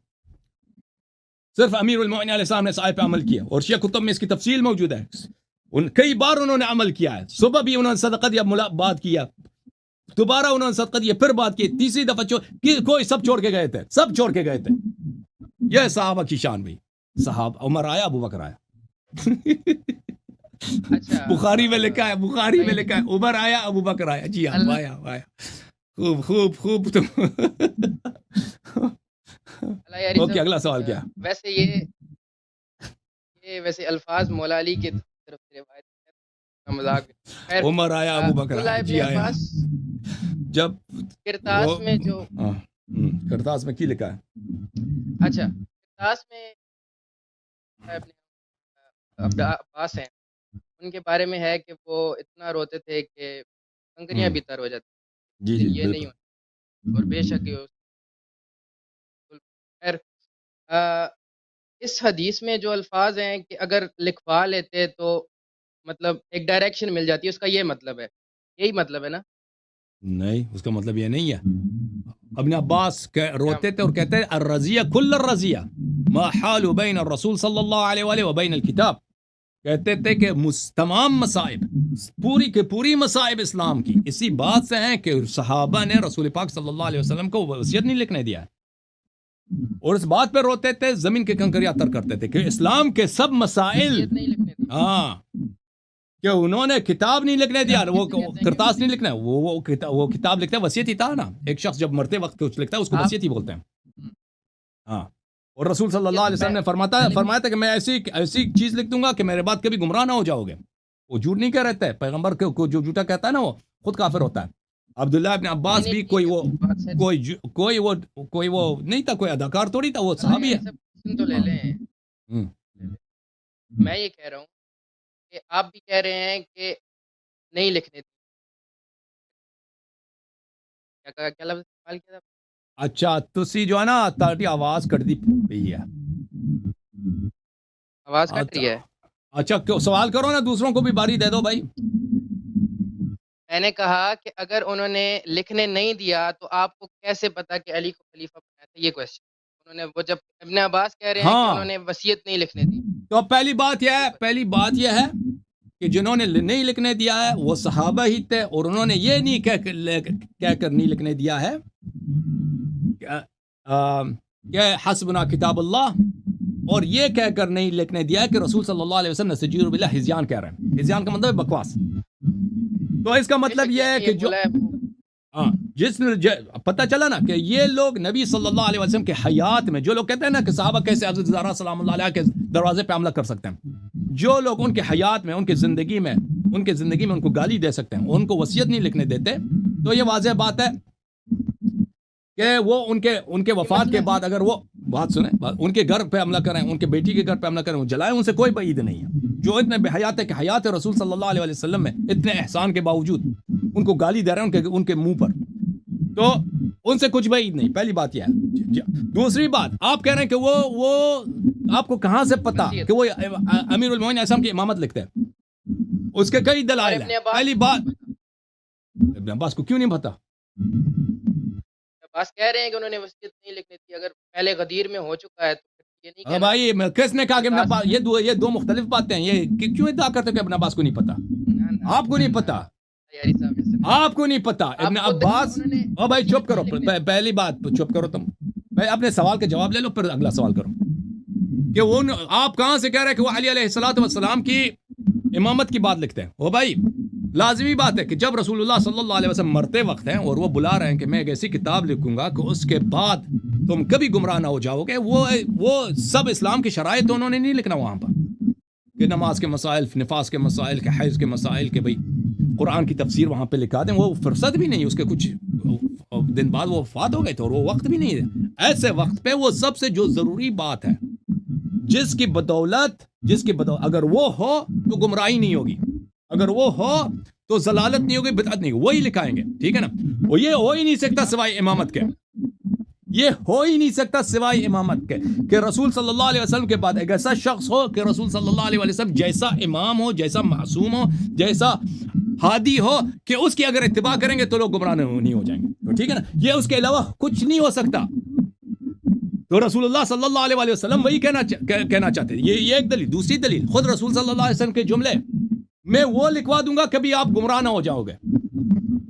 صرف امیر المؤمنین علیہ السلام نے اس آیت پہ عمل کیا، اور شیعہ کتب میں اس کی تفصیل موجود ہے. کئی بار انہوں نے عمل کیا ہے. صبح بھی انہوں نے صدقہ دیا، بات کیا، دوبارہ انہوں نے صدقہ دیا، پھر بات کی، تیسری دفعہ کوئی سب چھوڑ کے گئے تھے. یہ صحابہ کی شان بھائی. صحابہ، عمر آیا، ابو بکر آیا. بخاری میں لکھا ہے عمر آیا، ابو بکر آیا. جی ہاں، آیا خوب تم اللہ یاری اوکے، صاحب اگلا سوال کیا؟ ویسے یہ ویسے الفاظ مولا علی کی طرف سے روایت ہے، مذاق خیر عمر آیا، ابو بکر عبداللہ آیا، ابن جی آیا. عباس جب کرتاس میں جو کرتاس میں کی لکھا ہے؟ اچھا کرتاس میں ابن عباس ہیں، ان کے بارے میں ہے کہ وہ اتنا روتے تھے کہ کنکریاں بھی تر ہو جاتی، جی لیکن جی یہ نہیں بالکل. ہوتا، اور بے شک یہ خیر اس حدیث میں جو الفاظ ہیں کہ اگر لکھوا لیتے تو مطلب ایک ڈائریکشن مل جاتی ہے، اس کا یہ مطلب ہے، یہی مطلب ہے نا؟ نہیں، اس کا مطلب یہ نہیں ہے. ابن عباس روتے تھے اور کہتے ہیں الرزیہ کل الرزیہ ما حال بین الرسول صلی اللہ علیہ وآلہ وبین الکتاب. کہتے تھے کہ تمام مصائب، پوری کے پوری مصائب اسلام کی اسی بات سے ہیں کہ صحابہ نے رسول پاک صلی اللہ علیہ وسلم کو وصیت نہیں لکھنے دیا ہے، اور اس بات پہ روتے تھے، زمین کے کنکریاں تر کرتے تھے کہ اسلام کے سب مسائل، وصیت نہیں لکھنے دی. ہاں، کہ انہوں نے کتاب نہیں لکھنے دیا، وہ کرتاس نہیں لکھنا ہے، وہ کتاب لکھتا ہے، وصیت ہی تھا نا. ایک شخص جب مرتے وقت کچھ لکھتا ہے اس کو وصیت ہی بولتے ہیں. ہاں، اور رسول صلی اللہ علیہ وسلم نے فرمایا تھا کہ میں ایسی چیز لکھ دوں گا کہ میرے بعد کبھی گمراہ نہ ہو جاؤ گے. وہ جھوٹ نہیں کہہ رہتا ہے، پیغمبر کو جو جھوٹا کہتا ہے نا وہ خود کافر ہوتا ہے. عبداللہ ابن عباس بھی کوئی وہ نہیں تھا، کوئی اداکار تھوڑی تھا، وہ صحابی ہے. تو لے لیں. میں یہ کہہ رہا ہوں کہ آپ بھی کہہ رہے ہیں کہ نہیں لکھنے دی. کیا لفظ استعمال کیا تھا؟ اچھا، تسی جو ہے نا تاٹی آواز کٹ دی پئی ہے. آواز کٹ رہی ہے. اچھا سوال کرو نا، دوسروں کو بھی باری دے دو بھائی. میں نے کہا کہ اگر انہوں نے لکھنے نہیں دیا تو آپ کو کیسے پتا کہ علی کو خلیفہ بنایا تھا؟ یہ کویسچن انہوں نے، وہ جب ابن عباس کہہ رہے ہیں کہ انہوں نے وصیت نہیں لکھنے دی. تو پہلی بات یہ ہے کہ جنہوں نے نہیں لکھنے دیا ہے وہ صحابہ ہی تھے، اور انہوں نے یہ نہیں کہہ کر نہیں لکھنے دیا ہے کہ حسبنا کتاب اللہ، اور یہ کہہ کر نہیں لکھنے دیا ہے کہ رسول صلی اللہ علیہ وسلم نستجیر باللہ ہذیان کہہ رہے ہیں. ہذیان کا مطلب ہے بکواس. تو اس کا مطلب یہ ہے کہ جو جس نے پتہ چلا نا کہ یہ لوگ نبی صلی اللہ علیہ وسلم کے حیات میں، جو لوگ کہتے ہیں نا کہ صحابہ کیسے حضرت زہرا سلام اللہ علیہ کے دروازے پہ حملہ کر سکتے ہیں، جو لوگ ان کے حیات میں، ان کے زندگی میں ان کو گالی دے سکتے ہیں، ان کو وصیت نہیں لکھنے دیتے، تو یہ واضح بات ہے کہ وہ ان کے وفات کے بعد اگر وہ بات سنیں، ان کے گھر پہ حملہ کریں، ان کے بیٹی کے گھر پہ حملہ کریں، وہ جلائیں، ان سے کوئی بعید نہیں ہے. جو اتنے بے حیات ہے کہ حیات رسول صلی اللہ علیہ وسلم میں اتنے احسان کے باوجود ان کو گالی دے رہے ہیں ان کے منہ پر، تو ان سے کچھ بعید نہیں. پہلی بات یہ ہے. دوسری بات، آپ کہہ رہے ہیں کہ وہ آپ کو کہاں سے پتا کہ وہ امیر المومنین ایسا کی امامت لکھتے ہیں؟ اس کے کئی دلائل ہیں. پہلی بات، ابن عباس کو کیوں نہیں پتا؟ عباس کہہ رہے ہیں کہ انہوں نے وصیت نہیں لکھنے دی. اگر پہلے غدیر میں ہو چکا ہے تو یہ نہیں کہنا. بھائی کس نے کہا کہ ابن عباس؟ یہ دو مختلف باتیں ہیں. یہ کیوں ادعا کرتے کہ ابن عباس کو نہیں پتا؟ آپ کو نہیں پتا، آپ کو نہیں پتا. ابن عباس، او بھائی چپ کرو. پہلی بات چپ کرو. تم بھائی اپنے سوال کا جواب لے لو، پھر اگلا سوال کرو. کہ وہ آپ کہاں سے کہہ رہے ہیں کہ وہ علی علیہ الصلوۃ والسلام کی امامت کی بات لکھتے ہیں؟ او بھائی لازمی بات ہے کہ جب رسول اللہ صلی اللہ علیہ وسلم مرتے وقت ہیں اور وہ بلا رہے ہیں کہ میں ایک ایسی کتاب لکھوں گا کہ اس کے بعد تم کبھی گمراہ نہ ہو جاؤ گے، وہ سب اسلام کی شرائط انہوں نے نہیں لکھنا وہاں پر، کہ نماز کے مسائل، نفاس کے مسائل، کے حیض کے مسائل، کہ بھئی قرآن کی تفسیر وہاں پہ لکھا دیں. وہ فرصت بھی نہیں، اس کے کچھ دن بعد وہ وفات ہو گئے تھے اور وہ وقت بھی نہیں ہے. ایسے وقت پہ وہ سب سے جو ضروری بات ہے، جس کی بدولت اگر وہ ہو تو گمراہی نہیں ہوگی، اگر وہ ہو تو ضلالت نہیں ہوگی، بدعت نہیں ہوگی، وہی لکھائیں گے. ٹھیک ہے نا؟ وہ یہ ہو ہی نہیں سکتا سوائے امامت کے، یہ ہو ہی نہیں سکتا سوائے امامت کے، کہ رسول صلی اللہ علیہ وسلم کے بعد ایک ایسا شخص ہو کہ رسول صلی اللہ علیہ وسلم جیسا امام ہو، جیسا معصوم ہو، جیسا ہادی ہو، کہ اس کی اگر اتباع کریں گے تو لوگ گمراہ نہیں ہو جائیں گے. تو ٹھیک ہے نا؟ یہ اس کے علاوہ کچھ نہیں ہو سکتا. تو رسول اللہ صلی اللہ علیہ وسلم وہی کہنا چاہتے ہیں. یہ ایک دلیل. دوسری دلیل، خود رسول صلی اللہ علیہ وسلم کے جملے میں وہ لکھوا دوں گا کبھی آپ گمراہ نہ ہو جاؤ گے.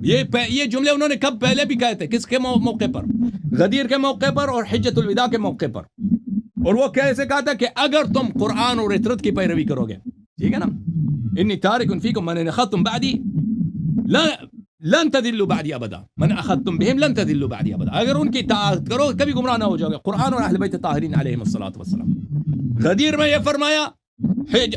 یہ جملے انہوں نے کب پہلے بھی کہے تھے، کس کے موقع پر؟ غدیر کے موقع پر اور حجت الوداع کے موقع پر. اور وہ کیسے کہا تھا کہ اگر تم قرآن اور اطرت کی پیروی کرو گے، ٹھیک ہے نا، انی تارک فیکم من ان اخذتم بعدی لن تضلوا بعدی ابدا من اخذتم بهم لن تضلوا بعدی ابدا. اگر ان کی اطاعت کرو کبھی گمراہ نہ ہو جاؤ گے. قرآن اور اہل بیت طاہرین علیہم الصلوۃ والسلام. غدیر میں یہ فرمایا,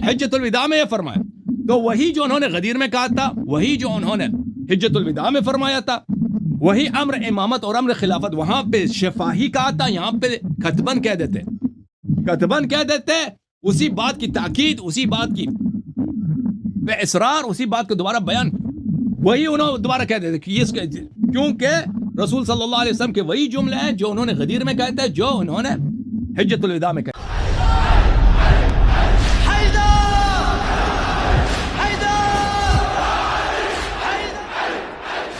حجۃ الوداع میں یہ فرمایا. تو وہی جو انہوں نے غدیر میں کہا تھا, وہی جو انہوں نے حجۃ الوداع میں فرمایا تھا, وہی امر امامت اور امر خلافت وہاں پہ شفاہی کہا تھا, یہاں پہ کتباً کہہ دیتے, کتباً کہہ دیتے. اسی بات کی تاکید, اسی بات کی پہ اصرار, اسی بات کو دوبارہ بیان, وہی انہوں دوبارہ کہہ دیتے کیونکہ رسول صلی اللہ علیہ وسلم کے وہی جملے ہیں جو انہوں نے غدیر میں کہتے ہیں, جو انہوں نے حجۃ الوداع میں کہتے ہیں.